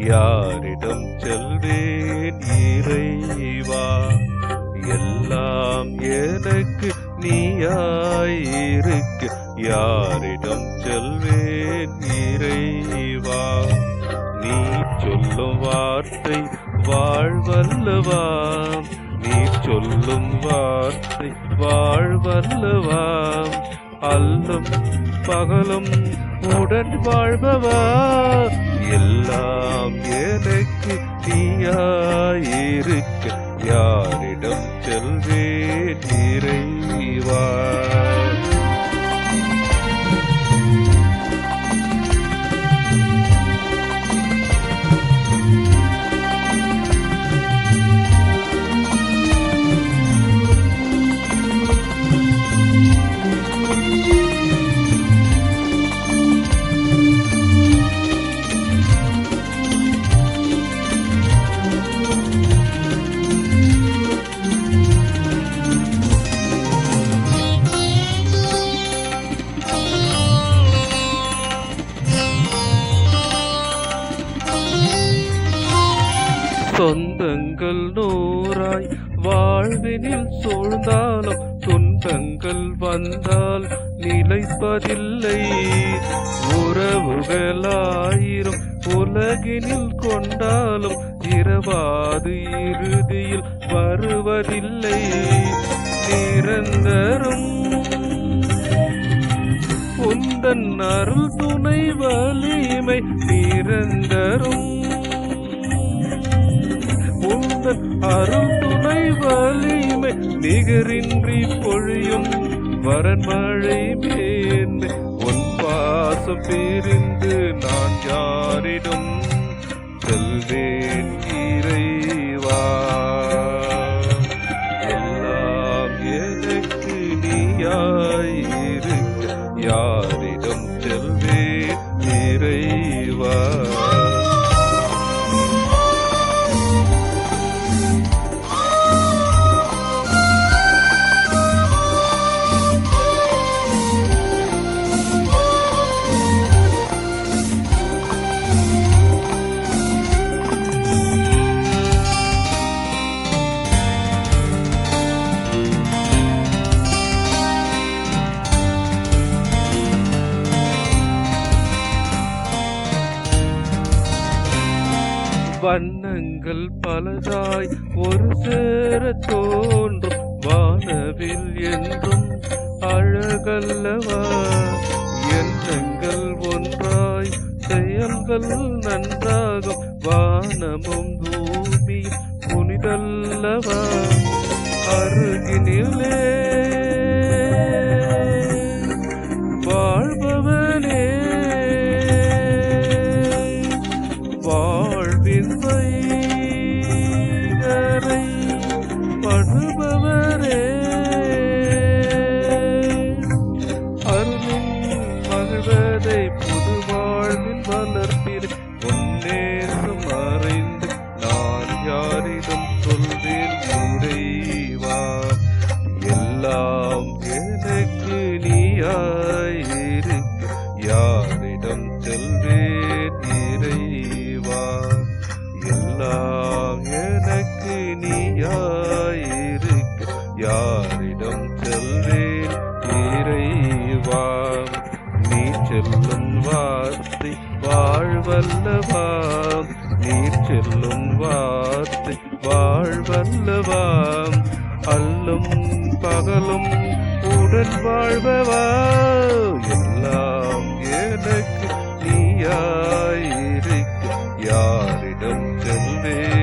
யாரிடம் செல்வேன் இறைவா? எல்லாம் எனக்கு நீயாயிருக்க யாரிடம் செல்வேன் இறைவா? நீ சொல்லும் வார்த்தை வாழ்வல்லவாம், நீ சொல்லும் வார்த்தை வாழ்வல்லவாம். அல்லும் பகலும் உடன் வாழ்பவா, எல்லாம் எனக்கு நீயாயிருக்க யாரிடம் செல்வேன் இறைவா? சொந்தங்கள் நூறாய் வாழ்வினில் சூழ்ந்தாலும் துன்பங்கள் வந்தால் நிலைப்பதில்லை. உறவுகளாயிரம் உலகினில் கொண்டாலும் இரவாது இறுதியில் வருவதில்லை. நிரந்தரம் உந்தன் அருள் துணை வலிமை, நிரந்தரம் உந்தன் அருள் துணை வலிமை, நிகரின்றி பொழியும் வரன்மழை மேன்மை. உன் பாசம் பிரிந்து நான் யாரிடம் செல்வேன் இறைவா? எல்லாம் எனக்கு நீயாயிருக்க யாரிடம் செல்வேன் இறைவா? வண்ணங்கள் பலதாய் ஒரு சேர தோன்றும் வானவில் என்றும் அழகல்லவா? எண்ணங்கள் ஒன்றாய் செயல்கள் நன்றாகும் வானமும் பூமியும் புனிதல்லவா? அருகினிலே வாழ்பவனே, வாழ்வின் வைகரை படுபவரே, அருளின் மகிழ்வதை புது வாழ்வின் வளர்ப்பில் உன்னேசம் அறிந்து நான் யாரிடம் சொல்வேன் இறைவா? எல்லாம் எனக்கு நீயாயிருக்க யாரிடம் செல்வேன் இறைவா? எல்லாம் எனக்கு நீயாயிருக்க யாரிடம் செல்வேன் இறைவா? நீ செல்லும் வார்த்தை வாழ்வல்லவா, நீ செல்லும் வார்த்தை வாழ்வல்லவா? அல்லும் பகலும் உடன் வாழ்பவா, எல்லாம் எனக்கு நீயாயிருக்க யாரிடம் செல்வேன்